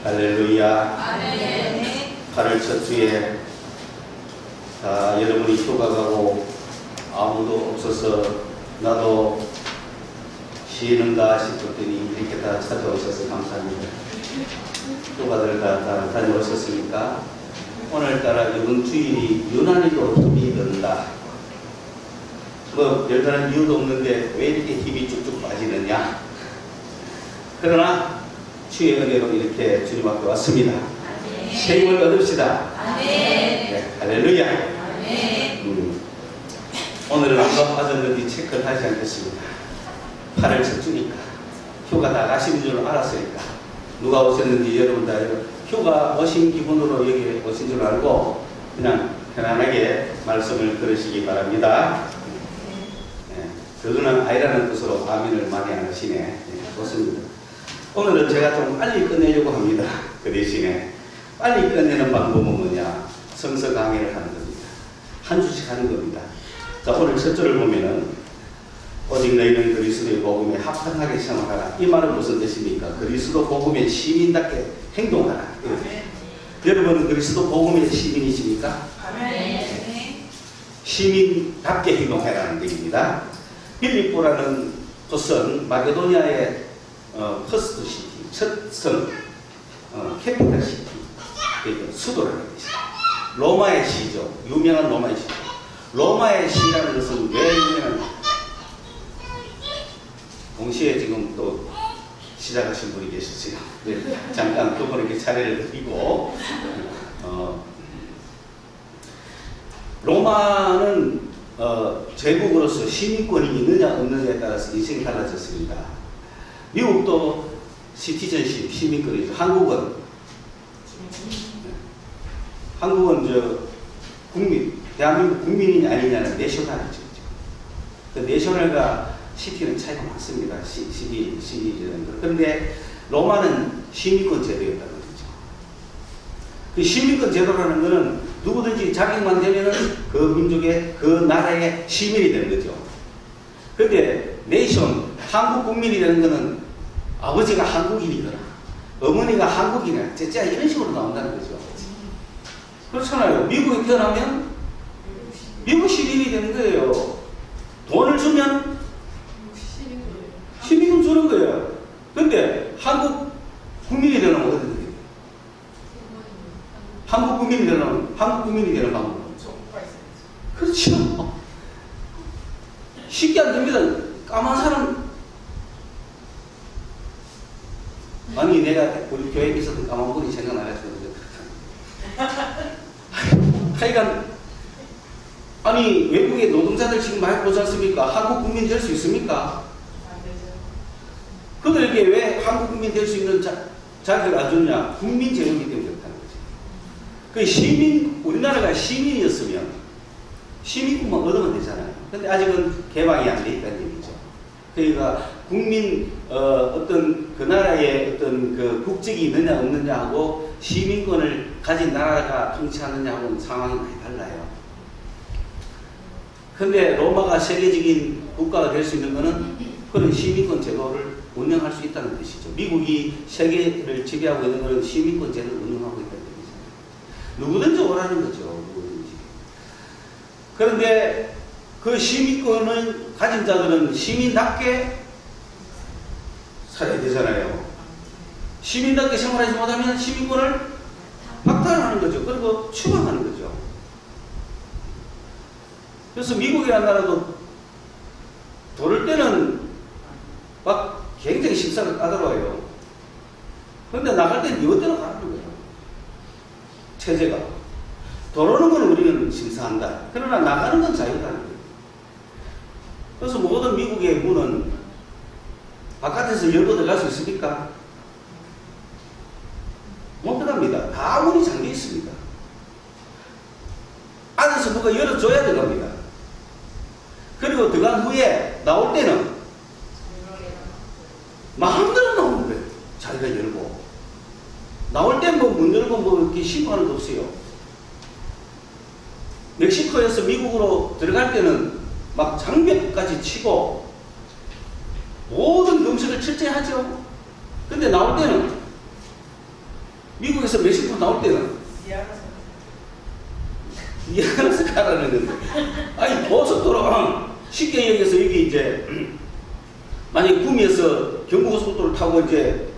할렐루야. 아멘. 8월 첫 주에 여러분이 휴가 가고 아무도 없어서 나도 쉬는가 싶었더니 이렇게 다 찾아오셔서 감사합니다. 휴가들 다 다녀오셨습니까? 오늘따라 이번 주일이 유난히도 힘이 든다. 뭐 별다른 이유도 없는데 왜 이렇게 힘이 쭉쭉 빠지느냐? 그러나 주의 은혜로 이렇게 주님 앞에 왔습니다. 새 힘을 얻읍시다. 아멘. 네, 할렐루야. 아멘. 오늘은 누가 빠졌는지 체크를 하지 않겠습니다. 8월 첫 주니까 휴가 다 가시는 줄 알았으니까 누가 오셨는지 여러분 다 휴가 오신 기분으로 여기 오신 줄 알고 그냥 편안하게 말씀을 들으시기 바랍니다. 네, 그거는 아니라는 뜻으로 아멘을 많이 안 하시네. 네, 좋습니다. 오늘은 제가 좀 빨리 끝내려고 합니다. 그 대신에 빨리 끝내는 방법은 뭐냐? 성서 강의를 하는 겁니다. 한 주씩 하는 겁니다. 자, 오늘 첫 절을 보면은 오직 너희는 그리스도의 복음에 합당하게 생활하라. 이 말은 무슨 뜻입니까? 그리스도 복음의 시민답게 행동하라. 여러분은 그리스도 복음의 시민이십니까? 시민답게 행동하라는 얘기입니다. 빌립보라는 곳은 마게도니아의 퍼스트 시티, 첫 성, 캐피탈 시티, 수도라는 뜻이죠. 로마의 시죠. 유명한 로마의 시죠. 로마의 시라는 것은 왜 유명한가? 동시에 지금 또 시작하신 분이 계시지요. 네, 잠깐 두 분에게 차례를 드리고, 로마는 제국으로서 시민권이 있느냐 없느냐에 따라서 인생이 달라졌습니다. 미국도 시티즌십, 시민권이죠. 한국은 대한민국 국민이 아니냐는 내셔널이죠. 그 내셔널과 시티는 차이가 많습니다. 시티즌들. 그런데 로마는 시민권 제도였다는 거죠. 그 시민권 제도라는 것은 누구든지 자격만 되면은 그 민족의, 그 나라의 시민이 되는 거죠. 그런데 네이션, 한국 국민이 되는 것은 아버지가 한국인이거나 어머니가 한국인이나 진짜 이런 식으로 나온다는 거죠. 그렇잖아요. 미국에 태어나면 미국 시민이 되는 거예요. 돈을 주면 시민금 주는 거예요. 근데 한국 국민이 되려면 어떻게 돼요? 한국 국민이 되는 방법은 그렇죠. 쉽게 안 됩니다. 까만 사람, 아니 내가 우리 교회에 있었던 까만 분이 생각나가지고 하여간 아니 외국의 노동자들 지금 많이 보지 않습니까? 한국 국민 될 수 있습니까? 그들에게 왜 한국 국민 될 수 있는 자격을 안 줬냐? 국민 제도이기 때문에 그렇다는 거죠. 그 시민, 우리나라가 시민이었으면 시민권만 얻으면 되잖아요. 근데 아직은 개방이 안 돼 있다는 얘기죠. 그러니까 국민 어떤 그 나라의 어떤 그 국적이 있느냐 없느냐 하고 시민권을 가진 나라가 통치하느냐 하고는 상황이 많이 달라요. 근데 로마가 세계적인 국가가 될 수 있는 것은 그런 시민권 제도를 운영할 수 있다는 뜻이죠. 미국이 세계를 지배하고 있는 것은 시민권 제도를 운영하고 있다는 뜻이죠. 누구든지 오라는 거죠. 누구든지. 그런데 그 시민권을 가진 자들은 시민답게 살아야 되잖아요. 시민답게 생활하지 못하면 시민권을 박탈하는 거죠. 그리고 추방하는 거죠. 그래서 미국이라는 나라도 도를 때는 막 굉장히 심사가 까다로워요. 그런데 나갈 때는 이것대로 가는 거예요. 체제가. 도로는 건 우리는 심사한다. 그러나 나가는 건 자유라는 거예요. 그래서 모든 미국의 문은 바깥에서 열고 들어갈 수 있습니까? 못 들어갑니다. 다 문이 잠겨 있습니다. 안에서 누가 열어줘야 들어갑니다. 그리고 들어간 후에 나올 때는 마음대로 나오는 거예요. 자기가 열고. 나올 때 뭐 문 열고 뭐 이렇게 신고하는 거 없어요. 멕시코에서 미국으로 들어갈 때는 막 장벽까지 치고 모든 금수를 철저히 하죠. 근데 나올 때는 미국에서 멕시코 나올 때는 이해하면서 가라는 건데. 아니, 고속도로 쉽게 얘기해서 여기 이제 만약에 구미에서 경부고속도로를 타고 이제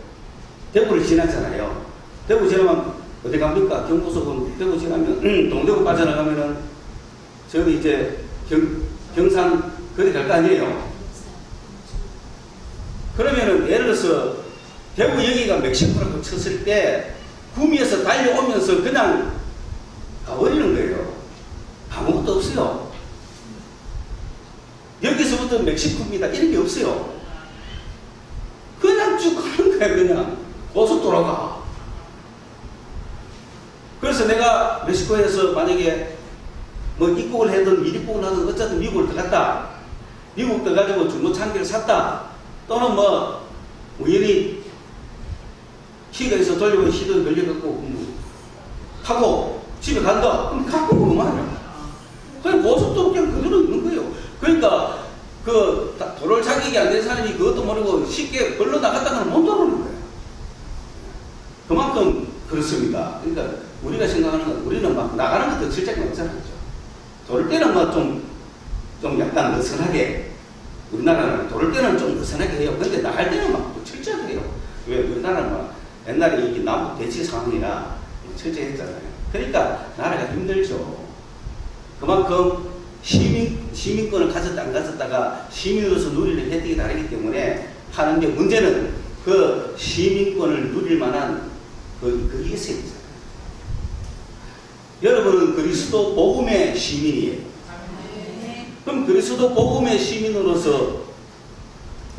대구를 지나잖아요. 대구 지나면 어디 갑니까? 경부고속은 대구 지나면 동대구 빠져나가면은 저기 이제 경산 거기 갈 거 아니에요. 그러면은 예를 들어서 대구 여기가 멕시코라고 쳤을 때 구미에서 달려오면서 그냥 가버리는 거예요. 아무것도 없어요. 여기서부터 멕시코입니다. 이런 게 없어요. 그냥 쭉 가는 거야. 그냥 고속도로가. 그래서 내가 멕시코에서 만약에 뭐 입국을 하든 미입국을 하든 어쨌든 미국을 들어갔다. 미국 들어가지고 중고차한개를 샀다. 또는 뭐 우연히 키가 있어 돌리고 시동 걸려갖고 타고 집에 간다. 그럼 갖고 그만이야. 그냥 고속도로 그냥 그대로 있는 거예요. 그러니까 그 도로를 자격이 안 된 사람이 그것도 모르고 쉽게 걸러 나갔다가는 못 들어오는 거예요. 그만큼 그렇습니다. 그러니까 우리가 생각하는 건 우리는 막 나가는 것도 실적이 없잖아요. 도를 때는 뭐 좀 약간 느슨하게 우리나라는 도를 때는 좀 느슨하게 해요. 근데 나갈 때는 막 철저하게 해요. 왜 우리나라는 막 옛날에 이게 남북 대치 상황이라 철저했잖아요. 그러니까 나라가 힘들죠. 그만큼 시민권을 가졌다 안 가졌다가 시민으로서 누리는 혜택이 다르기 때문에 하는 게 문제는 그 시민권을 누릴 만한 그게 있어야 되잖아요. 여러분은 그리스도 복음의 시민이에요. 그럼 그리스도 복음의 시민으로서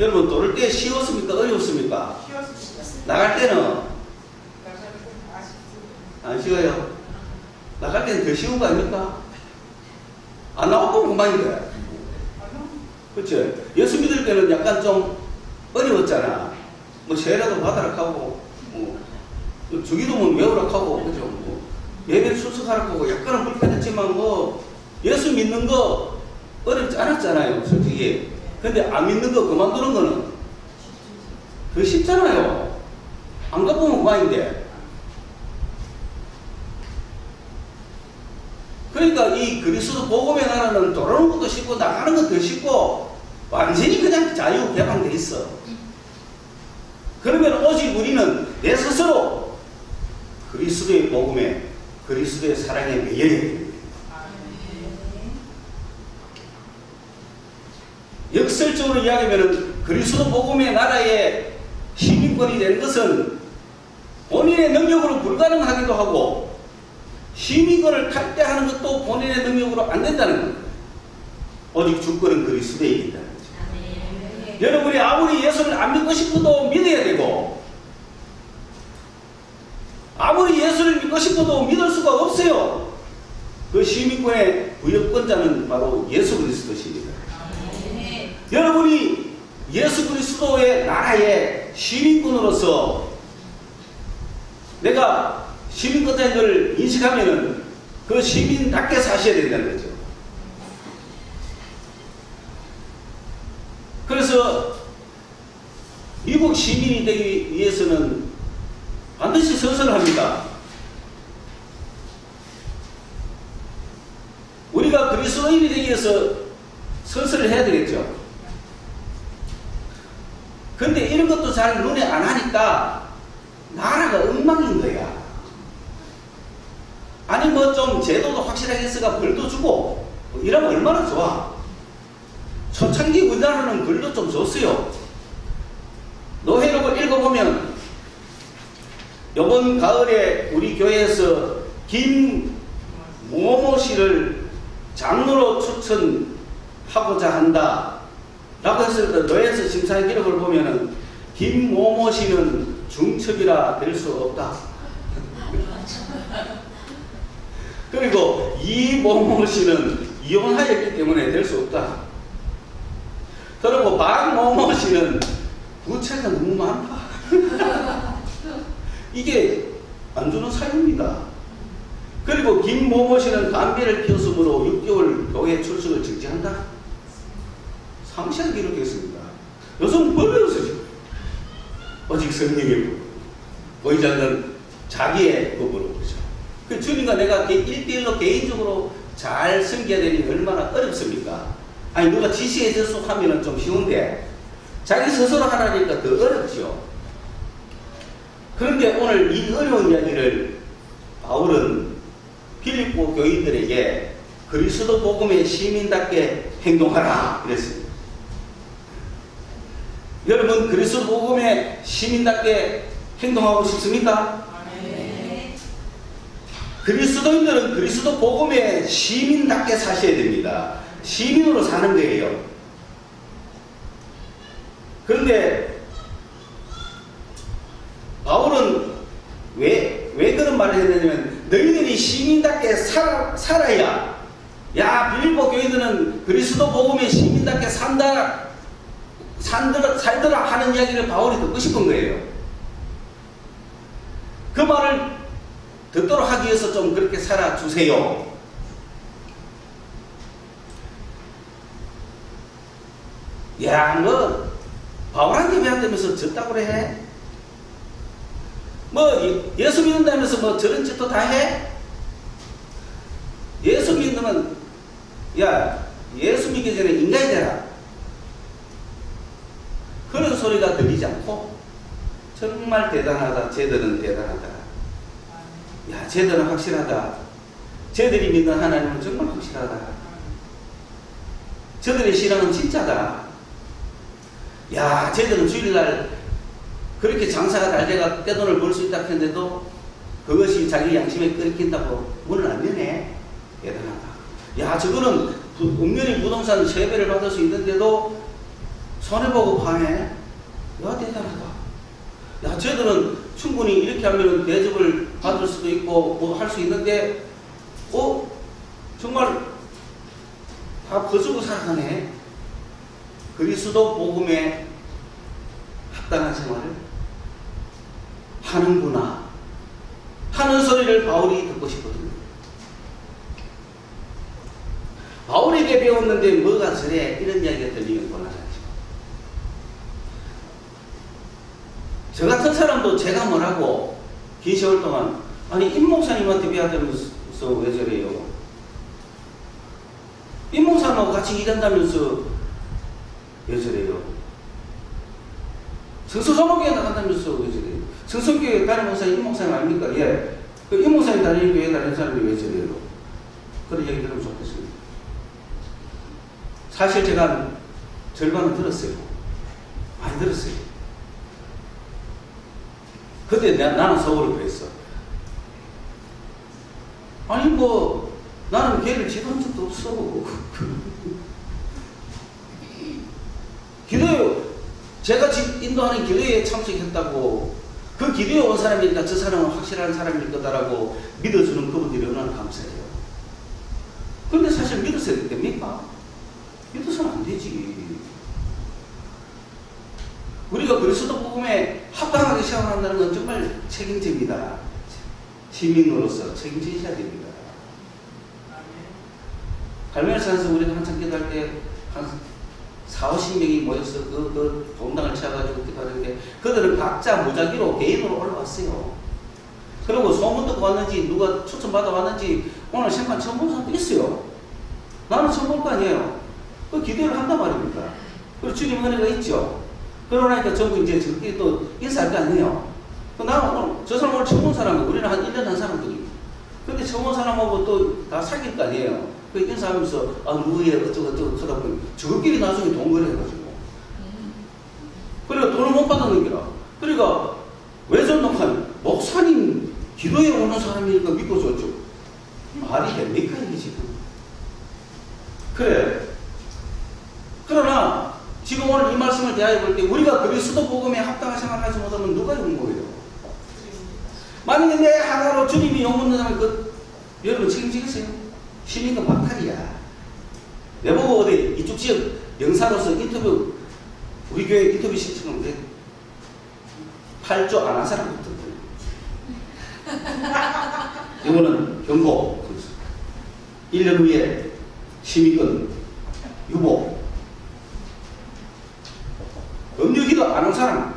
여러분 도를 때 쉬웠습니까? 어려웠습니까? 나갈 때는 안 쉬워요. 나갈 때는 더 쉬운 거 아닙니까? 안 나오고 그만인데. 그렇죠? 예수 믿을 때는 약간 좀 어려웠잖아. 뭐 세례도 받아라 하고, 뭐 주기도문 외우라 하고, 그죠? 뭐 예배를 출석하라 하고, 약간은 불편했지만 뭐 예수 믿는 거 어렵지 않았잖아요, 솔직히. 근데 안 믿는 거 그만두는 거는 더 쉽잖아요. 안 가보면 그만인데. 그러니까 이 그리스도 복음의 나라는 돌아오는 것도 쉽고 나가는 것도 쉽고 완전히 그냥 자유 개방돼 있어. 그러면 오직 우리는 내 스스로 그리스도의 복음에 그리스도의 사랑에 매여야 됩니다. 역설적으로 이야기하면 그리스도 복음의 나라의 시민권이 되는 것은 본인의 능력으로 불가능하기도 하고 시민권을 탈퇴하는 것도 본인의 능력으로 안 된다는 겁니다. 오직 주권은 그리스도에 있다는 거죠. 여러분이 아무리 예수를 안 믿고 싶어도 믿어야 되고 아무리 예수를 믿고 싶어도 믿을 수가 없어요. 그 시민권의 부여권자는 바로 예수 그리스도십니다. 여러분이 예수 그리스도의 나라의 시민권으로서 내가 시민권자인 걸 인식하면은 그 시민답게 사셔야 된다는 거죠. 그래서 미국 시민이 되기 위해서는 반드시 선서를 합니다. 우리가 그리스도인이 되기 위해서 선서를 해야 되겠죠. 근데 이런 것도 잘 눈에 안 하니까 나라가 엉망인 거야. 아니 뭐 좀 제도도 확실하게 했으니까 벌도 주고 뭐 이러면 얼마나 좋아. 초창기 우리나라는 벌도 좀 줬어요. 노회록을 읽어보면 이번 가을에 우리 교회에서 김모모 씨를 장로로 추천하고자 한다 라고 했을 때 노회에서 심사의 기록을 보면은 김모모 씨는 중첩이라 될 수 없다. 그리고 이모모 씨는 이혼하였기 때문에 될 수 없다. 그리고 박모모 씨는 부채가 너무 많다. 이게 안 주는 사유입니다. 그리고 김모모 씨는 담배를 피웠으므로 6개월 교회 출석을 정지한다. 상세하게 기록되어 있습니다. 요즘 벌레 없으죠. 오직 성령의 보이지 않는 자기의 법으로 그렇죠. 그 주님과 내가 1대1로 개인적으로 잘 섬겨야 되니 얼마나 어렵습니까? 아니 누가 지시해줘서 하면은 좀 쉬운데 자기 스스로 하라니까 더 어렵죠. 그런데 오늘 이 어려운 이야기를 바울은 빌립보 교인들에게 그리스도 복음의 시민답게 행동하라 그랬습니다. 여러분 그리스도 복음의 시민답게 행동하고 싶습니까? 네. 그리스도인들은 그리스도 복음의 시민답게 사셔야 됩니다. 시민으로 사는 거예요. 그런데 바울은 왜 그런 말을 했냐면 너희들이 시민답게 살아야 야 빌립보 교인들은 그리스도 복음의 시민답게 살더라 하는 이야기를 바울이 듣고 싶은 거예요. 그 말을 듣도록 하기 위해서 좀 그렇게 살아주세요. 야, 뭐 바울한테 배웠다면서 졌다고 그래? 뭐 예수 믿는다면서 뭐 저런 짓도 다 해? 예수 믿으면 야 예수 믿기 전에 인간이 되라 그런 소리가 들리지 않고 정말 대단하다. 쟤들은 대단하다. 야 쟤들은 확실하다. 쟤들이 믿는 하나님은 정말 확실하다. 저들의 신앙은 진짜다. 야 쟤들은 주일날 그렇게 장사가 잘 돼가 떼돈을 벌 수 있다 했는데도 그것이 자기 양심에 끓이킨다고 문을 안 여네. 대단하다. 야 저거는 엄연히 부동산 세배를 받을 수 있는데도 손해보고 파네. 야 대단하다. 야 쟤들은 충분히 이렇게 하면 대접을 받을 수도 있고 뭐 할 수 있는데 정말 다 거주고 살아가네. 그리스도 복음에 합당한 생활을 하는구나 하는 소리를 바울이 듣고 싶거든요. 바울에게 배웠는데 뭐가 저래 이런 이야기가 들리면 곤란하죠. 저 같은 사람도 제가 뭐라고 긴 세월 동안 아니 임 목사님한테 배웠다면서 왜 저래요? 임 목사님하고 같이 일한다면서 왜 저래요? 성서사목교회 나간다면서 왜 저래요? 성서교회 다른 목사님 임 목사님 아닙니까? 예. 그 임 목사님 다니는 교회 다니는 사람이 왜 저래요? 그런 얘기 들으면 좋겠습니다. 사실 제가 절반은 들었어요. 많이 들었어요. 그때 나는 서울에 그랬어. 아니 뭐 나는 걔를 지도한 적도 없어. 기도요. 제가 인도하는 기도에 참석했다고 그 기도에 온 사람이니까 저 사람은 확실한 사람일 거다라고 믿어주는 그분들이 얼마나 감사해요. 그런데 사실 믿었어야 됩니까? 믿어서는 안 되지. 우리가 그리스도 복음에 합당하게 생활한다는 건 정말 책임집니다. 시민으로서 책임지셔야 됩니다. 갈멜산에서 우리가 한참 기도할 때 한 40~50명이 모여서 그 본당을 채워가지고 기도하는데 그들은 각자 무작위로 개인으로 올라왔어요. 그리고 소문 듣고 왔는지 누가 추천받아 왔는지 오늘 생판 처음 본 사람도 있어요. 나는 처음 볼 거 아니에요. 그 기도를 한단 말입니다. 그리고 주님 은혜가 있죠. 그러니까 전부 이제 저렇게 또 인사할 거 아니에요. 나는 오늘 저 사람 오늘 처음 본 사람이고 우리는 한 1년 한 사람들이. 근데 처음 본 사람하고 또 다 사귈 거 아니에요. 그 인사하면서 누구예요 어쩌고 하다 보니 저것끼리 나중에 돈 거래해가지고. 그러니까 돈을 못 받는 거라. 그러니까 외전동한 목사님 기도에 오는 사람이니까 믿고 줬죠. 말이 됩니까 이게 지금? 그래. 그러나 지금 오늘 이 말씀을 대하여 볼 때 우리가 그리스도 복음에 합당한 생활하지 못하면 누가 용모해요? 만약에 내 하나로 주님이 용묻는다면 여러분 책임지겠어요? 시민은 박탈이야. 내보고 어디 이쪽 지역 영사로서 인터뷰 우리 교회 인터뷰 신청하는데 8조 안 한 사람부터 이거는 경고 1년 후에 시민권 유보 법률기도 안 한 사람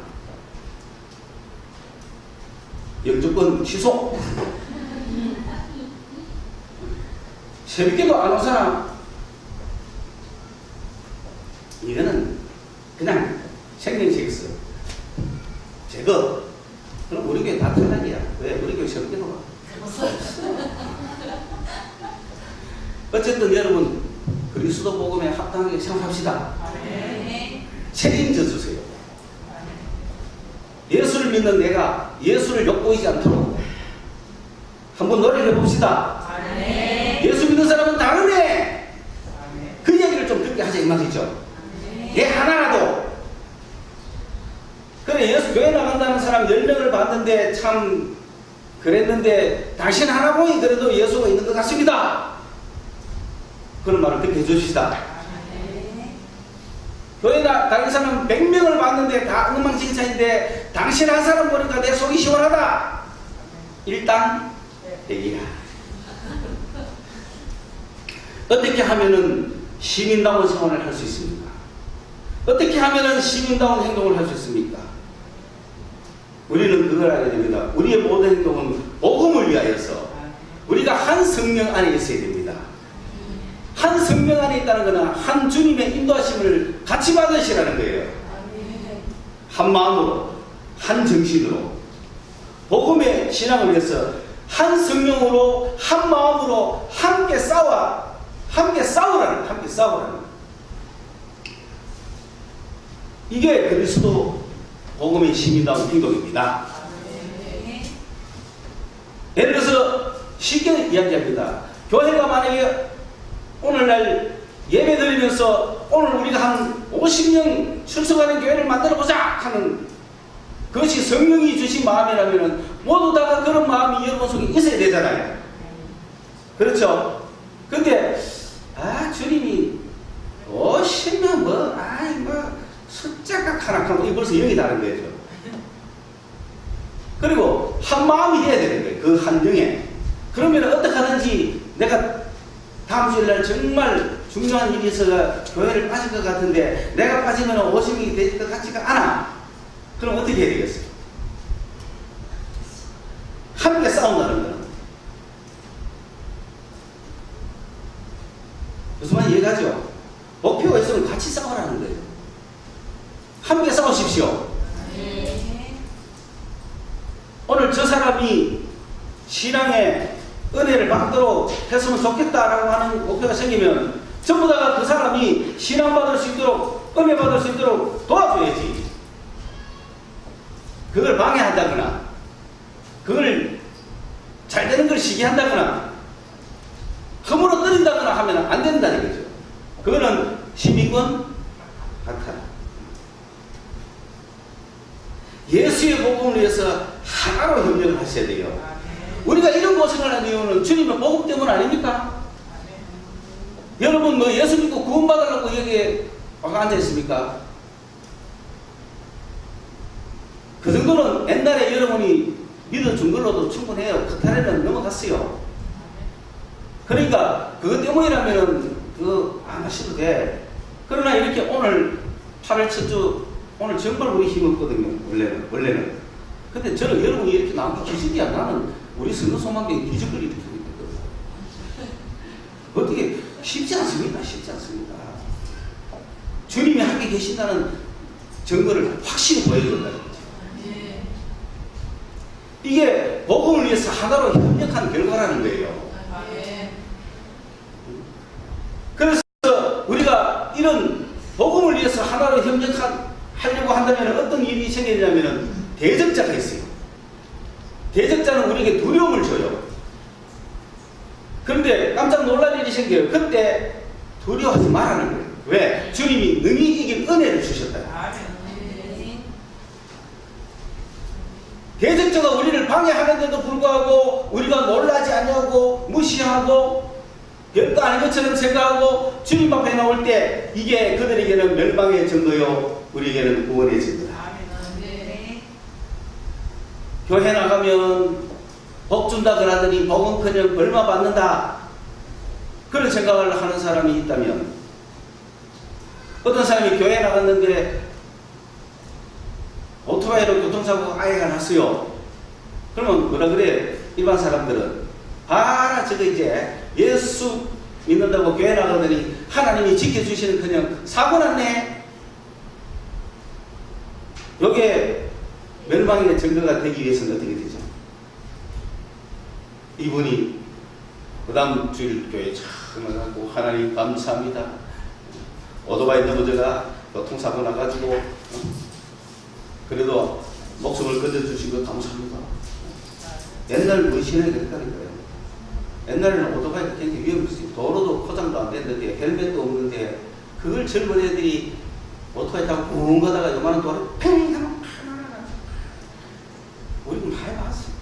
영주권 헌금 취소. 새벽에도 안 온 사람, 이거는 그냥 생명식에서 제거. 그럼 우리 교회 다 탈락이야. 왜? 우리 교회 새벽에도 와. 어쨌든 여러분, 그리스도 복음에 합당하게 생각합시다. 책임져 주세요. 예수를 믿는 내가 예수를 엿보이지 않도록 한번 노력해 봅시다. 예수 믿는 사람은 다르네. 그 얘기를 좀 듣게 하자 이 말이죠. 얘 하나라도. 그래, 예수 교회 나간다는 사람 10명을 봤는데 참 그랬는데 당신 하나뿐이 그래도 예수가 있는 것 같습니다. 그런 말을 듣게 해주시다. 교회 다른 사람 100명을 봤는데 다 엉망진창인데 당신 한 사람 보니까 내 속이 시원하다. 일단 얘기야. 어떻게 하면은 시민다운 생활을 할 수 있습니까? 어떻게 하면은 시민다운 행동을 할 수 있습니까? 우리는 그걸 알아야 됩니다. 우리의 모든 행동은 복음을 위하여서 우리가 한 성령 안에 있어야 됩니다. 한 성령 안에 있다는 것은 한 주님의 인도하심을 같이 받으시라는 거예요. 한 마음으로, 한 정신으로, 복음의 신앙을 위해서 한 성령으로, 한 마음으로 함께 싸우라는. 이게 그리스도 복음의 시민다운 행동입니다. 예를 들어서 쉽게 이야기합니다. 교회가 만약에 오늘날 예배 드리면서 오늘 우리가 한 50명 출석하는 교회를 만들어보자 하는 그것이 성령이 주신 마음이라면 모두 다 그런 마음이 여러분 속에 있어야 되잖아요. 그렇죠? 근데 주님이 50명 숫자가 하나 하면 벌써 영이 다른 거죠. 그리고 한 마음이 돼야 되는 거예요. 그 한 영에. 그러면 어떻게 하는지 내가 다음 주일날 정말 중요한 일이 있어서 교회를 빠질 것 같은데 내가 빠지면 50명이 될 것 같지가 않아. 그럼 어떻게 해야 되겠어요? 함께 싸운다는 거는 무슨 말인지 이해가죠? 목표가 있으면 같이 싸우라는 거예요. 함께 싸우십시오. 오늘 저 사람이 신앙의 은혜를 받도록 했으면 좋겠다라고 하는 목표가 생기면 전부 다 그 사람이 신앙받을 수 있도록, 은혜 받을 수 있도록 도와줘야지. 그걸 방해한다거나 그걸 잘 되는 걸 시기한다거나 허물어 떨린다거나 하면 안 된다는 거죠. 그거는 시민권 같아. 예수의 복음을 위해서 하나로 협력을 하셔야 돼요. 우리가 이런 고생을 하는 이유는 주님의 복음 때문 아닙니까? 여러분 예수 믿고 구원받으려고 여기에 와가 앉아있습니까? 그 정도는 옛날에 여러분이 믿어준 걸로도 충분해요. 그 탈에는 넘어갔어요. 그러니까 그것 때문이라면 그거 안 하셔도 돼. 그러나 이렇게 오늘 8월 첫 주 오늘 정말 우리 힘없거든요. 원래는. 근데 저는 여러분이 이렇게 나온 게 기적이야. 나는 우리 성도 소망교회 기적을 이렇게 하고 있거든. 어떻게 쉽지 않습니다. 주님이 함께 계신다는 증거를 확실히 보여준다는 거죠. 이게 복음을 위해서 하나로 협력한 결과라는 거예요. 그래서 우리가 이런 복음을 위해서 하나로 협력하려고 한다면 어떤 일이 생기냐면 대적자가 있어요. 대적자는 우리에게 두려움을 줘요. 그런데 깜짝 놀랄 일이 생겨요. 그때 두려워하지 말라는 거예요. 왜? 주님이 능히 이길 은혜를 주셨다. 대적자가 우리를 방해하는데도 불구하고 우리가 놀라지 않냐고 무시하고 별도 아닌 것처럼 생각하고 주님 앞에 나올 때 이게 그들에게는 멸망의 증거요 우리에게는 구원의 증거다. 교회 나가면 복 준다 그러더니 복은커녕 얼마 받는다 그런 생각을 하는 사람이 있다면 어떤 사람이 교회 나갔는데 오토바이로 교통사고 아예가 났어요. 그러면 뭐라 그래? 일반 사람들은 봐라 저거 이제 예수 믿는다고 교회 나가더니 하나님이 지켜주시는 그냥 사고 났네. 요게 멸망의 증거가 되기 위해서는 어떻게 되죠? 이분이 그 다음 주일 교회에 참여하고 하나님 감사합니다. 오토바이 넘어져가 교통사고 나가지고 그래도 목숨을 건져주신 거 감사합니다. 옛날 우리 신앙이 그랬다는 거예요. 옛날에는 오토바이가 굉장히 위험했어요. 도로도 포장도 안 됐는데 헬멧도 없는데 그걸 젊은 애들이 오토바이 타고 붕 가다가 요만한 도로에 팽 하면 우리는 많이 봤어요.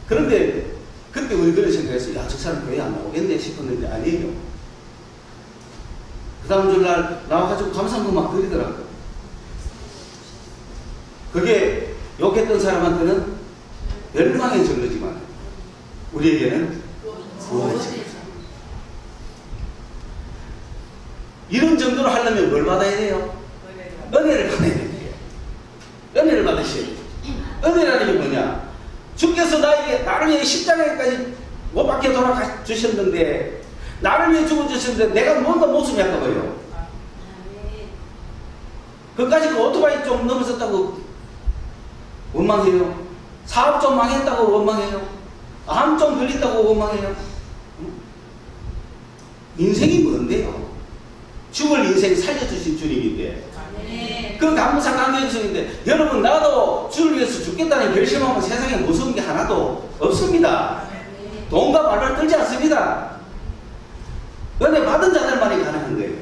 그런데 그때 우리 그런 생각했어요. 야, 저 사람 교회 안 나오겠네 싶었는데 아니에요. 그 다음 주날 나와가지고 감사도 막 드리더라고요. 그게 욕했던 사람한테는 멸망의 증거지만 우리에게는 구원의 증거. 이런 정도로 하려면 뭘 받아야 돼요? 은혜를 받아야 돼요. 은혜를 받으셔야 돼요. 은혜라는 게 뭐냐? 주께서 나를 위해 십자가에까지 못 박혀 돌아가 주셨는데 나를 위해 죽어주셨는데 내가 뭔가 목숨이 아까워요. 그까지 그 오토바이 좀 넘어졌다고 원망해요. 사업 좀 망했다고 원망해요. 암 좀 걸렸다고 원망해요. 인생이 뭔데요? 죽을 인생 살려주신 주님인데 그 감사 감격성인데 여러분 나도 주를 위해서 죽겠다는 결심하면 세상에 무서운 게 하나도 없습니다. 돈과 말을 떨지 않습니다. 은혜 받은 자들만이 가능한 거예요.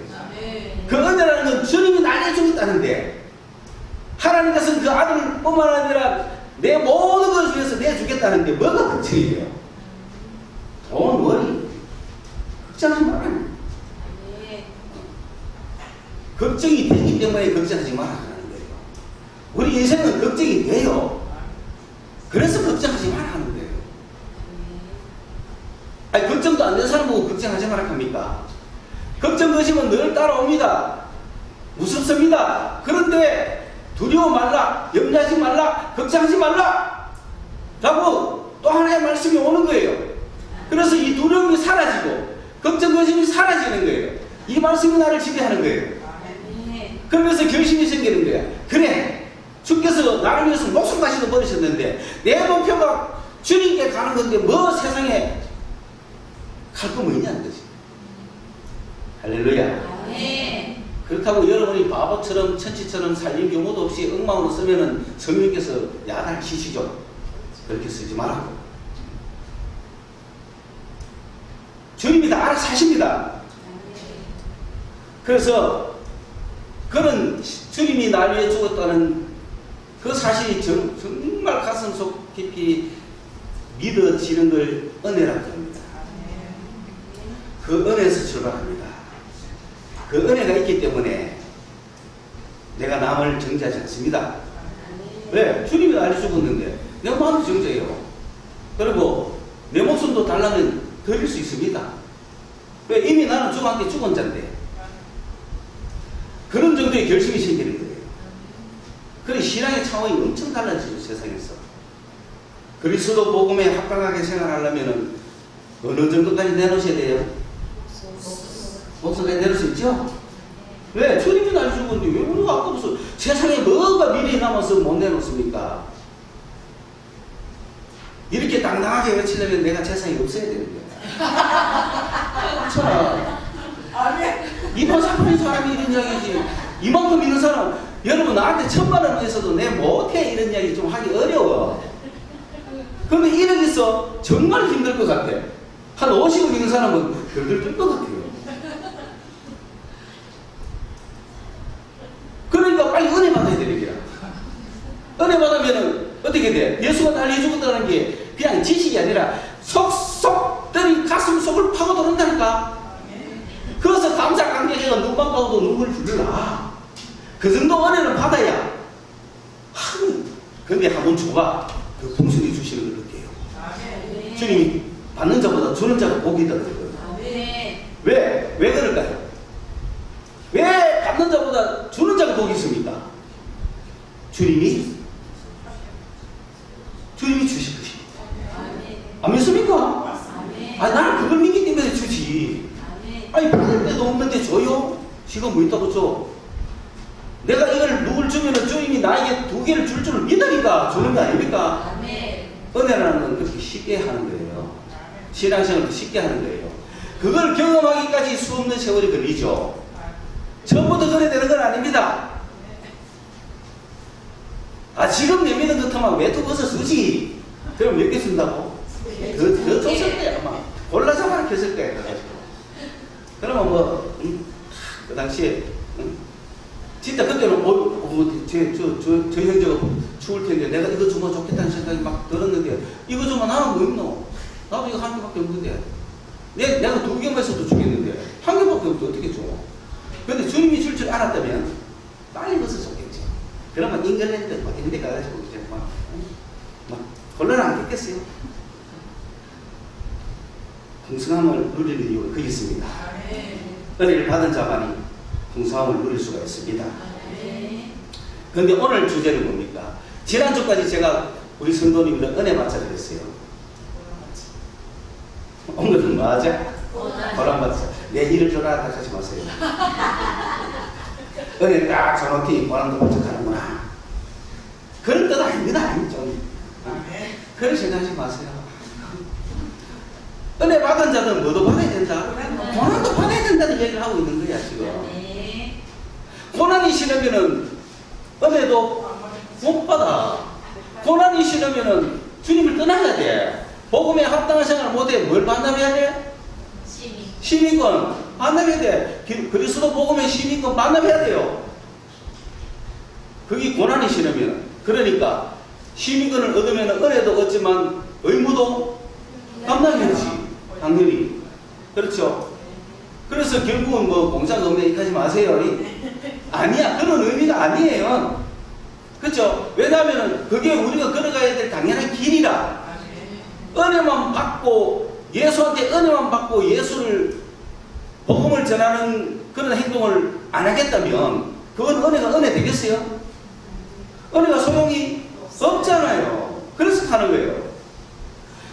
그 은혜라는 건 주님이 나를 주겠다는데 하나님께서는 그 아들을 뿐만 아니라 내 모든 것을 위해서 내주겠다는데 뭐가 걱정이에요? 돈, 원이 걱정하지 말아요. 걱정이 되기 때문에 걱정하지 말아라는 거예요. 우리 인생은 걱정이 돼요. 그래서 걱정하지 말아라는 거예요. 아니 걱정도 안 되는 사람 보고 걱정하지 말아 합니까? 걱정 거시면 늘 따라옵니다. 무섭습니다. 그런데 두려워 말라, 염려하지 말라, 걱정하지 말라 라고 또 하나의 말씀이 오는 거예요. 그래서 이 두려움이 사라지고 걱정 거심이 사라지는 거예요. 이 말씀이 나를 지배하는 거예요. 그러면서 결심이 생기는 거야. 그래, 주께서 나를 위해서 목숨까지도 버리셨는데 내 목표가 주님께 가는 건데 뭐 세상에 갈 거 뭐 있냐는 거지. 할렐루야. 그렇다고 여러분이 바보처럼 천치처럼 살림 경우도 없이 엉망으로 쓰면은 성령께서 야단치시죠. 그렇게 쓰지 말라고. 주님이 다 알아서 하십니다. 그래서 그런 주님이 날 위해 죽었다는 그 사실이 정말 가슴 속 깊이 믿어지는 걸 은혜라고 합니다. 그 은혜에서 출발합니다. 그 은혜가 있기 때문에 내가 남을 정죄하지 않습니다. 왜? 주님이 날 죽었는데 내 마음이 정죄해요. 그리고 내 목숨도 달라면 드릴 수 있습니다. 왜? 이미 나는 주와 함께 죽은 자인데 그런 정도의 결심이 생기는 거예요. 그래 신앙의 차원이 엄청 달라지죠. 세상에서. 그리스도 복음에 합당하게 생활하려면 어느 정도까지 내놓으셔야 돼요? 목숨까지 내놓을 수 있죠? 왜? 주님이 날 죽었는데 왜 우리가 아까 무슨 세상에 뭐가 미래에 남아서 못 내놓습니까? 이렇게 당당하게 외치려면 내가 세상에 없어야 되는 거야. 그렇잖아. 이번 사건의 사람이 이런 이야기지. 이만큼 있는 사람, 여러분 나한테 1000만 원에서도 내 못해 이런 이야기 좀 하기 어려워. 그런데 1억 있어 정말 힘들 것 같아. 한 50억 있는 사람은 덜덜 뜰 것 같아요. 그러니까 빨리 은혜 받아야 되는 거야. 은혜 받으면 어떻게 돼? 예수가 날 위해 죽었다는 게 그냥 지식이 아니라 속속 들이 가슴 속을 파고 들어온다니까. 그래서 감사 감격해가 눈만 봐도 눈물이 흘러나. 그 정도 은혜는 받아야. 근데 한번 줘봐. 그 풍성히 주시는 걸 느껴요. 주님이 받는 자보다 주는 자가 복이 있다는 거예요. 왜? 왜 그럴까요? 왜 받는 자보다 주는 자가 복이 있습니까? 주님이 아닙니까? 아멘. 아니, 나는 그걸 믿기 때문에 주지. 아멘. 아니, 받을 때도 없는데 줘요? 지금 뭐 있다고 줘? 내가 이걸 누굴 주면은 주님이 나에게 2개를 줄 줄을 믿으니까 주는 거 아닙니까? 아멘. 은혜라는 건 그렇게 쉽게 하는 거예요. 신앙생활도 쉽게 하는 거예요. 그걸 경험하기까지 수 없는 세월이 걸리죠. 처음부터 그래 되는 건 아닙니다. 아, 지금 내미는 것 같으면 외투 벗어 쓰지. 그럼 몇 개 쓴다고? 더 줬을 거야, 아마. 골라서 가르쳤을 거야, 그래가지고. 그러면 뭐, 그 당시에, 진짜 그때는, 저 형제가 죽을 텐데, 내가 이거 주면 좋겠다는 생각이 막 들었는데, 이거 주면 나는 뭐 있노? 나도 이거 한 개밖에 없는데. 내가 2개만 있어도 죽겠는데, 한 개밖에 없는데 어떻게 줘? 근데 주님이 줄 줄 알았다면, 빨리 벗어 줬겠죠. 그러면 잉글랜드, 막 이런 데 가가지고, 이제 막 곤란 안 겠겠어요? 풍성함을 누리는 이유가 거기 있습니다. 은혜를 받은 자만이 풍성함을 누릴 수가 있습니다. 그런데 오늘 주제는 뭡니까? 지난주까지 제가 우리 성도님들 은혜 받자 그랬어요. 오늘은 뭐 하자? 보람 받자. 내 일을 줘라 하지 마세요. 은혜 딱 줘놓기 보람도 부족하는구나. 그런 뜻 아닙니다. 좀. 그런 생각하지 마세요. 은혜 받은 자는 뭐도 받아야 된다. 고난도 받아야 된다는 얘기를 하고 있는 거야 지금. 고난이 싫으면은 은혜도 못 받아. 고난이 싫으면은 주님을 떠나야 돼. 복음에 합당한 생활을 못해. 뭘 반납해야 돼? 시민권 반납해야 돼. 그리스도 복음의 시민권 반납해야 돼요. 그게 고난이 싫으면. 그러니까 시민권을 얻으면 은혜도 얻지만 의무도 감당해야지. 당연히. 그렇죠. 그래서 결국은 뭐 공짜가 없네 이렇게 하지 마세요. 아니야. 그런 의미가 아니에요. 그렇죠. 왜냐하면 그게 우리가 걸어가야 될 당연한 길이라. 은혜만 받고 예수한테 은혜만 받고 예수를 복음을 전하는 그런 행동을 안 하겠다면 그건 은혜가 은혜 되겠어요? 은혜가 소용이 없잖아요. 그래서 하는 거예요.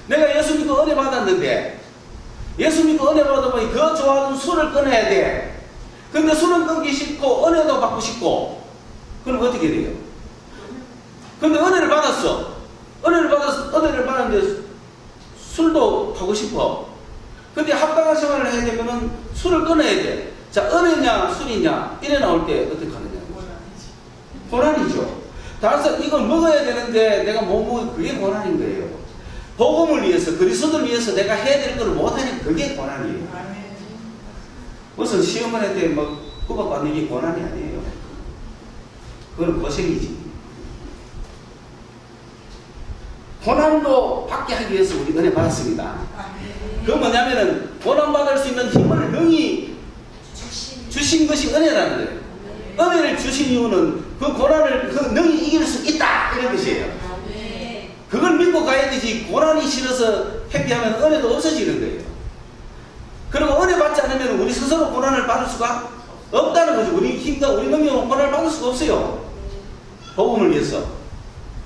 내가 예수 믿고 은혜 받았는데 예수 믿고 은혜 받아보니 그 좋아하는 술을 끊어야 돼. 근데 술은 끊기 싫고 은혜도 받고 싶고 그럼 어떻게 돼요? 근데 은혜를 받았어. 은혜를 받았는데 술도 하고 싶어. 근데 합당한 생활을 해야 되면은 술을 끊어야 돼. 자, 은혜냐 술이냐 이래 나올 때 어떻게 하느냐? 고난이죠. 따라서 이걸 먹어야 되는데 내가 못 먹으면 그게 고난인 거예요. 복음을 위해서 그리스도를 위해서 내가 해야 될 걸 못하니 그게 고난이에요. 무슨 시어머니 때 막 구박받는 게 고난이 아니에요. 그건 고생이지. 고난도 받게 하기 위해서 우리 은혜 받았습니다. 그건 뭐냐면은 고난받을 수 있는 힘을 능히 주신 것이 은혜라는 거예요. 은혜를 주신 이유는 그 고난을 그 능히 이길 수 있다 이런 것이에요. 그걸 믿고 가야 되지. 고난이 싫어서 회피하면 은혜도 없어지는 거예요. 그리고 은혜 받지 않으면 우리 스스로 고난을 받을 수가 없다는 거죠. 우리 힘과 우리 능력으로 고난을 받을 수가 없어요. 복음을 위해서.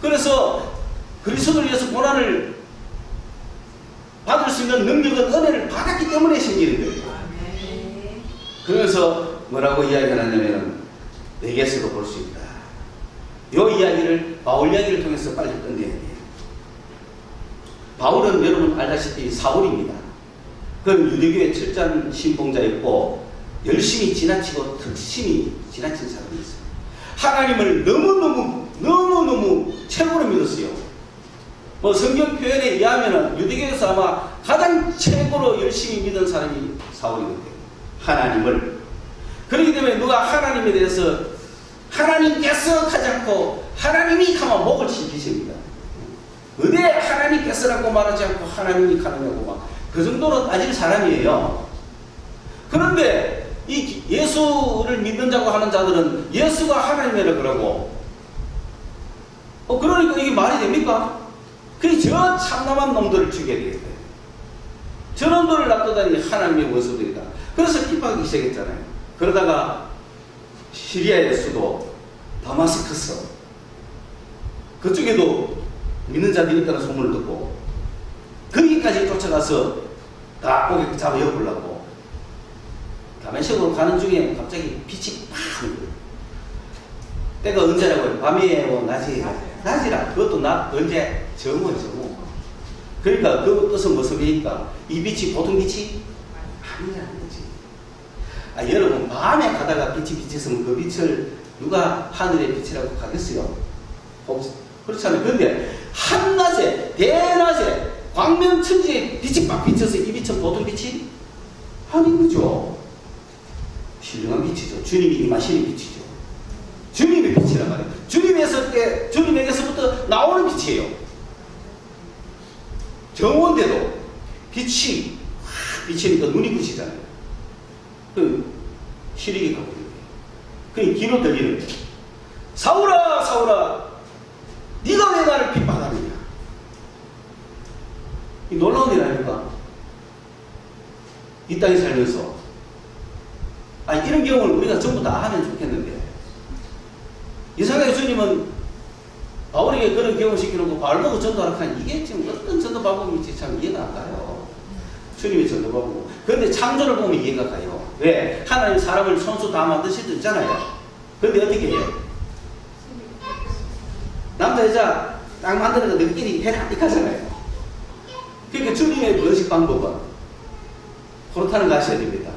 그래서 그리스도를 위해서 고난을 받을 수 있는 능력은 은혜를 받았기 때문에 생기는 거예요. 그래서 뭐라고 이야기를 하냐면 내게서도 볼 수 있다. 이 이야기를 바울 이야기를 통해서 빨리 끝내야 돼요. 바울은 여러분 알다시피 사울입니다. 그는 유대교의 철저한 신봉자였고 열심히 지나치고 특심히 지나친 사람이었어요. 하나님을 너무너무 최고로 믿었어요. 뭐 성경 표현에 의하면 유대교에서 아마 가장 최고로 열심히 믿은 사람이 사울이거든요. 하나님을. 그렇기 때문에 누가 하나님에 대해서 하나님께서 하지 않고 하나님이 하면 목을 치기십니다. 어디 하나님께서라고 말하지 않고 하나님이 하느냐고 막 그 정도로 따질 사람이에요. 그런데 이 예수를 믿는 자고 하는 자들은 예수가 하나님이라 그러고 그러니까 이게 말이 됩니까? 그래 저 참남한 놈들을 죽여야 되겠다. 저 놈들을 놔두다니 하나님의 원수들이다. 그래서 핍박하기 시작했잖아요. 그러다가 시리아의 수도 다마스커스 그쪽에도 믿는 자들이 있다는 소문을 듣고 거기까지 다메섹까지 쫓아가서 다 고개 잡아 엮으려고 다메섹으로 가는 중에 갑자기 빛이 팍 때가 언제라고요? 밤이에요? 낮이라. 그것도 낮 언제? 정오. 그러니까 그 뜻은 무슨 의미입니까? 이 빛이 보통 빛이 아니라는 거지. 여러분 밤에 가다가 빛이 비쳤으면 그 빛을 누가 하늘의 빛이라고 하겠어요? 그렇잖아요. 그런데 한낮에 대낮에 광명천지에 빛이 막 비쳐서 이 빛은 보통 빛이 아닌 거죠. 신령한 빛이죠. 주님이 임하시는 빛이죠. 주님의 빛이란 말이에요. 주님에게서부터 나오는 빛이에요. 정오인데도 빛이 확 비치니까 눈이 부시잖아요. 그 시력이 가고 있는 거예요. 그 귀로 들리는 거예요. 사울아, 사울아, 네가 왜 나를 핍박하느냐? 이 놀라운 일 아닙니까? 이 땅에 살면서 이런 경험을 우리가 전부 다 하면 좋겠는데 이상하게 주님은 바울에게 그런 경험을 시켜놓고 바울 보고 전도하라 하니 이게 지금 어떤 전도 방법인지 참 이해가 안 가요. 주님의 전도 방법. 그런데 창조를 보면 이해가 가요. 왜? 하나님 사람을 손수 다 만드시잖아요. 그런데 어떻게 해요? 남자 여자 딱 만들어서 너희끼리 해라 이렇게 하잖아요. 그러니까 주님의 번식 방법은 그렇다는 거 아셔야 됩니다.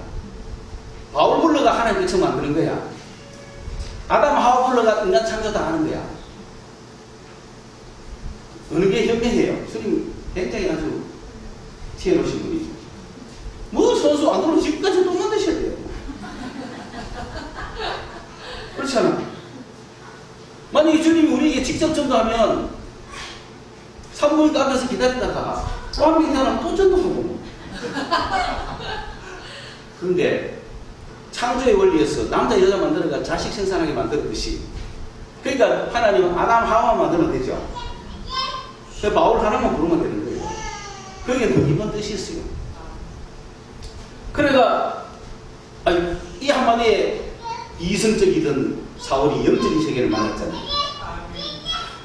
바울 불러가 하나님 백성 만드는 거야. 아담 하와 불러가 인간 창조 다 하는 거야. 어느 게 현명해요? 주님 굉장히 아주 지혜로우신 분이죠. 뭐 선수 안 그러면 지금까지 또 만드셔야 돼요. 그렇잖아. 만약에 주님이 우리에게 직접 전도하면 산부인과 앞에서 기다리다가 또 기다리면 또 전도하고. 그런데 창조의 원리에서 남자 여자 만들어가 자식 생산하게 만들었듯이 그러니까 하나님은 아담 하와 만들면 되죠. 바울 하나만 부르면 되는 거예요. 그게 더 깊은 뜻이 있어요. 그러니까 이 한마디에 이성적이던 사울이 영적인 세계를 만났잖아요.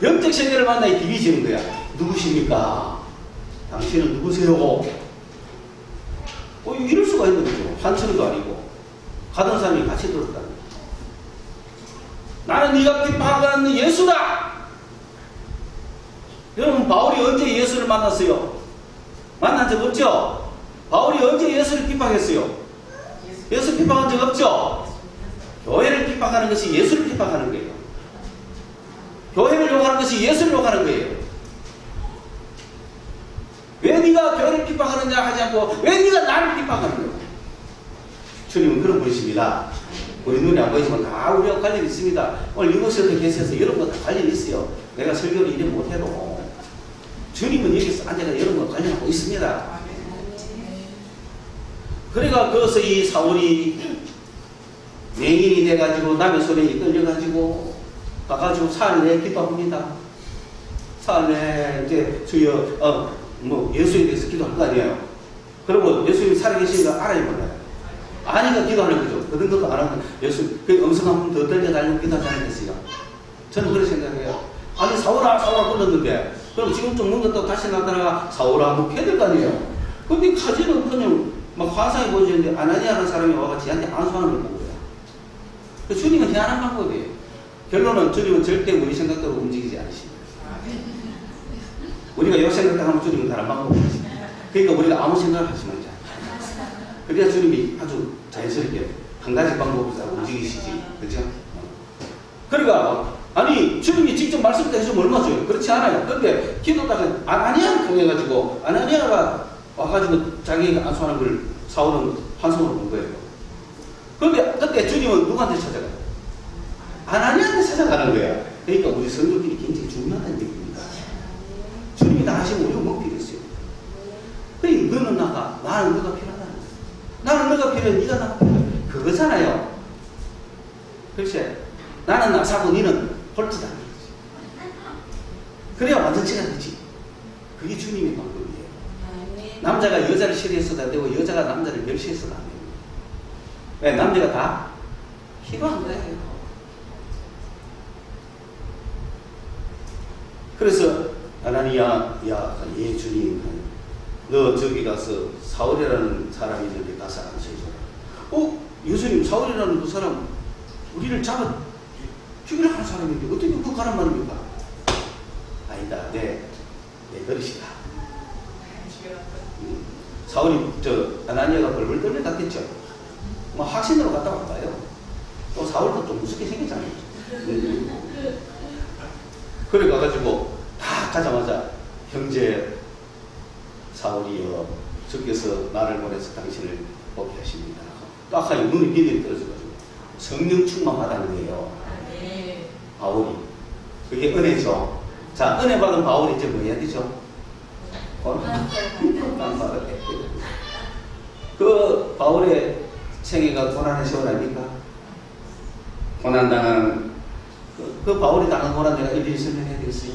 영적 세계를 만나야 딥이 지는 거야. 누구십니까? 당신은 누구세요? 이럴 수가 있는 거죠. 한천도 아니고 가던 사람이 같이 들었다. 나는 네가 핍박하는 예수다. 여러분 바울이 언제 예수를 만났어요? 만난 적 없죠? 바울이 언제 예수를 핍박했어요? 예수 핍박한 적 없죠? 교회를 핍박하는 것이 예수를 핍박하는 거예요. 교회를 욕하는 것이 예수를 욕하는 거예요. 왜 네가 교회를 핍박하느냐 하지 않고 왜 네가 나를 핍박하는 거야? 주님은 그런 분이십니다. 우리 눈에 안 보이지만 다 우리와 관련이 있습니다. 오늘 이곳에도 계셔서 여러 분 다 관련이 있어요. 내가 설교를 이래 못해도 주님은 여기서 앉아서 여러 분 관련하고 있습니다. 그러니까 그래서 이 사울이 맹인이 돼가지고 남의 손에 이끌려가지고 가가지고 사흘 내에 기도합니다. 사흘 내에 이제 주여 예수에 대해서 기도할 거 아니에요. 그리고 예수님이 살아계시니까 알아야 몰라요. 아니까 기도하는 거죠. 그런 것도 안 하면 예수 그 음성 한 번 더 들려달라고 기도하지 않겠어요. 저는 그렇게 생각해요. 아니 사울아 불렀는데 그럼 지금 좀 먹었다고 다시 나타나가 사울아 해야 될 거 아니에요. 근데 가지는 그냥 막 환상이 보여지는데 아나니아라는 사람이 와가 지한테 안수하는 걸 본 거야. 그 주님은 희한한 방법이에요. 결론은 주님은 절대 우리 생각대로 움직이지 않으십니다. 우리가 요 생각하면 주님은 다른 방법이지. 그러니까 우리가 아무 생각을 하지 말자. 그래야 주님이 아주 자연스럽게 한 가지 방법으로 움직이시지. 그렇죠? 그러니까 아니 주님이 직접 말씀을 해주면 얼마 줘요? 그렇지 않아요. 그런데 기도다가 아나니아를 통해가지고 아나니아가 와가지고 자기가 안수하는 걸 사울은 환상으로 본 거예요. 그런데 그때 주님은 누구한테 찾아가요? 아나니아한테 찾아가는 거야. 그러니까 우리 성도들이 굉장히 중요하다는 얘기입니다. 주님이 다 하시면 우리가 뭐 필요했어요? 그러니까 너는 나가, 나는 너가 필요하다는 거야. 나는 너가 필요해, 네가 나가 필요해. 그거잖아요. 그렇지? 나는 나사고 너는 홀트다. 그래야 완전체가 되지. 그게 주님의 방법이에요. 남자가 여자를 싫어해서도 안 되고 여자가 남자를 멸시해서도 안 돼요. 왜? 남자가 다 필요한 거예요. 그래서 아나니아, 예 주님, 너 저기 가서 사울이라는 사람이 있는데 가서 안수해줘라. 예수님, 사울이라는 그 사람 우리를 잡아 죽이려 하는 사람인데 어떻게 그 가란 말입니까? 아니다, 내 버릇이다. 사울이 아나니아가 벌벌 떨며 갔겠죠. 뭐 확신으로 갔다 왔다요. 또 사울도 좀 무섭게 생겼잖아요. 그래 가가지고 다 가자마자 형제 사울이여, 주께서 나를 보내서 당신을 보게 하십니다. 딱 하니 눈이 비늘이 떨어져가지고 성령 충만하다는 거예요. 바울이. 그게 은혜죠. 자, 은혜 받은 바울이 이제 뭐 해야 되죠? 고난 받아야 돼. 그 바울의 생애가 고난의 세월 아닙니까? 고난당하는 그 바울이 당한 고난 내가 일일이 설명해야 되겠어요.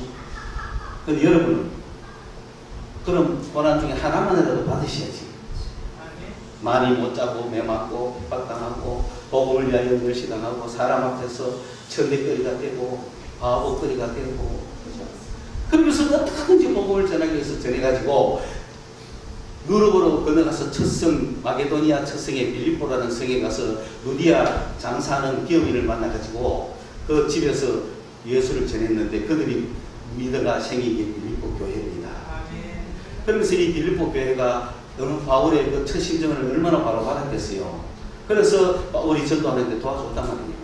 근데 여러분은 그럼 고난 중에 하나만이라도 받으셔야지. 많이 못 자고 매 맞고 핍박당하고 복음을 위하여 멸시당하고 사람 앞에서 천대거리가 되고 바보거리가 되고, 그죠? 그러면서 어떻게든지 복음을 전하기 위해서 전해가지고 유럽으로 건너가서 첫성 마게도니아 첫성의 빌립보라는 성에 가서 루디아 장사하는 기업인을 만나가지고 그 집에서 예수를 전했는데 그들이 믿어가 생긴 게 빌립보 교회입니다. 그러면서 이 빌립보 교회가 바울의 그 첫 심정을 얼마나 바로 받았겠어요. 그래서 바울이 전도하는데 도와줬단 말이에요.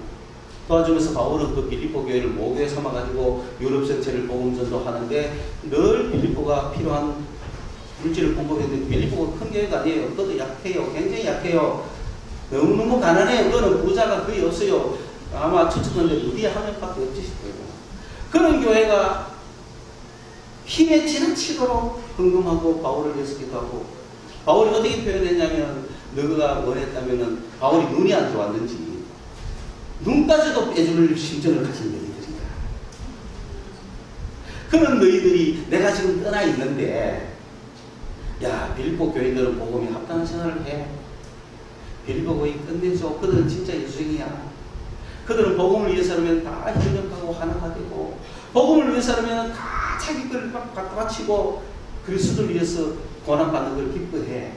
도와주면서 바울은 그 빌립보 교회를 모교에 삼아가지고 유럽 전체를 복음 전도하는데 늘 빌립보가 필요한 물질을 공급했는데 빌립보가 큰 교회가 아니에요. 그것도 약해요. 굉장히 약해요. 너무너무 가난해요. 그거는 부자가 거의 없어요. 아마 추측하는데 루디아 한 명밖에 없지 싶어요. 그런 교회가 힘에 지나치도록 헌금하고 바울을 위해서 기도하고, 바울이 어떻게 표현했냐면, 너가 원했다면 바울이 눈이 안 좋았는지 눈까지도 빼줄 심정을 가진 너희들이다. 그런 너희들이 내가 지금 떠나 있는데, 야, 빌립보 교인들은 복음이 합당한 생활을 해. 빌립보 교인 끝내줘. 그들은 진짜 예수쟁이야. 그들은 복음을 위해서라면 다 협력하고 하나가 되고, 복음을 위해서라면 다 자기 것을 갖다 바치고 그리스도를 위해서 고난받는 걸 기뻐해.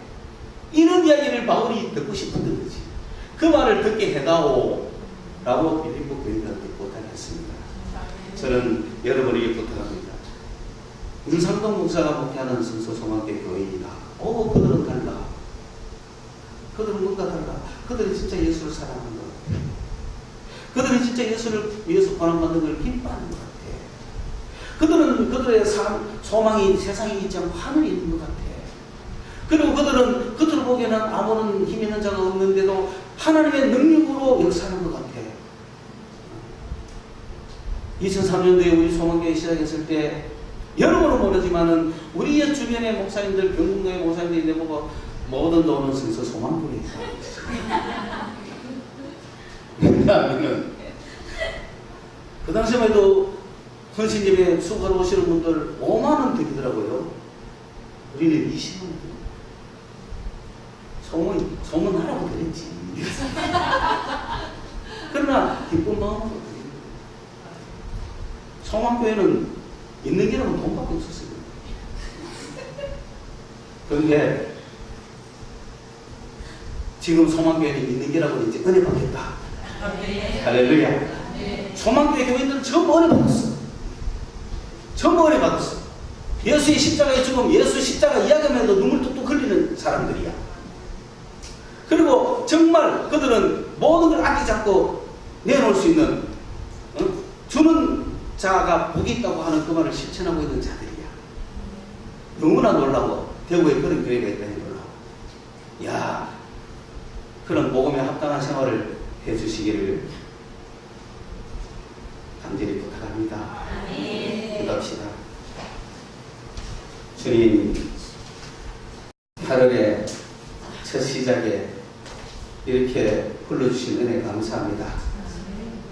이런 이야기를 바울이 듣고 싶었던 거지. 그 말을 듣게 해다오 라고 빌립보 교인들한테 부탁했습니다. 저는 여러분에게 부탁합니다. 윤상동 목사가 목회하는 성서 소망교회 교인이다. 그들은 달라. 그들은 뭔가 달라. 그들은 진짜 예수를 사랑하는 것 같아. 그들은 진짜 예수를 위해서 고난받는 걸 기뻐하는 것 같아. 그들은 그들의 소망이 세상에 있지 않고 하늘에 있는 것 같아. 그리고 그들은 겉으로 보기에는 아무런 힘 있는 자가 없는데도 하나님의 능력으로 역사하는 것 같아. 2003년도에 우리 소망교회 시작했을 때 여러분은 모르지만은 우리의 주변의 목사님들, 경북교회 목사님들이 내보고 모든 돈은 성서 소망교회에 있다. 왜냐하면 그 당시만 해도 헌신집에 수고하러 오시는 분들 5만원 드리더라고요. 우리는 20만 원 드려요. 소문하라고 드렸지. 그러나 기쁜 마음으로 드립니다. 소망교회는 있는 길은 돈밖에 없었어요. 그런데 지금 소망교회는 있는 길하고 이제 은혜 받겠다. 할렐루야. 소망교회 교인들은 전부 은혜 받았어. 전부 은혜 받았어. 예수의 십자가에 죽음, 예수 십자가 이야기만 해도 눈물 뚝뚝 흘리는 사람들이야. 그리고 정말 그들은 모든 걸 아끼지 않고 내놓을 수 있는, 주는 자가 복이 있다고 하는 그 말을 실천하고 있는 자들이야. 너무나 놀라워. 대구에 그런 교회가 있다니 놀라워. 야, 그런 복음에 합당한 생활을 해주시기를 간절히 부탁합니다. 기도합시다. 주님, 8월의 첫 시작에 이렇게 불러주신 은혜 감사합니다.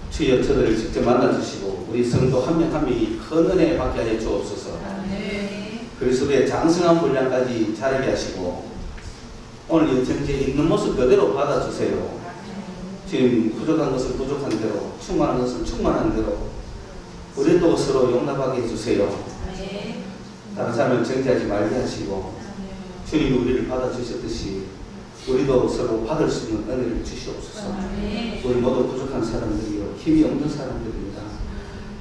주여, 저들을 직접 만나주시고 우리 성도 한 명 한 명이 큰 은혜 받게 하여 주옵소서. 그리스도의 장성한 분량까지 자라게 하시고 오늘 여정지에 있는 모습 그대로 받아주세요. 지금 부족한 것은 부족한 대로, 충만한 것은 충만한 대로 우리 또 서로 용납하게 해주세요. 다른 사람을 정죄하지 말게 하시고 주님이 우리를 받아주셨듯이 우리도 서로 받을 수 있는 은혜를 주시옵소서. 우리 모두 부족한 사람들이요, 힘이 없는 사람들입니다.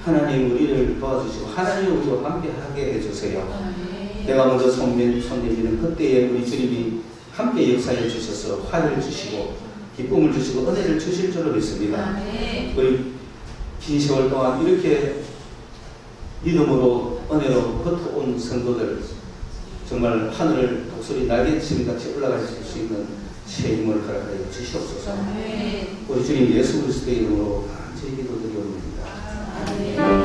하나님 우리를 도와주시고 하나님 우리와 함께하게 해주세요. 내가 먼저 손 내미는 그때에 우리 주님이 함께 역사해 주셔서 화를 주시고 기쁨을 주시고 은혜를 주실 줄로 믿습니다. 우리 긴 세월 동안 이렇게 믿음으로 은혜로 버텨온 성도들 정말 하늘을 독수리 날개치는 같이 올라갈 수 있는 새 힘을 허락하여 주시옵소서. 우리 주님 예수 그리스도의 이름으로 간절히 기도드리옵나이다.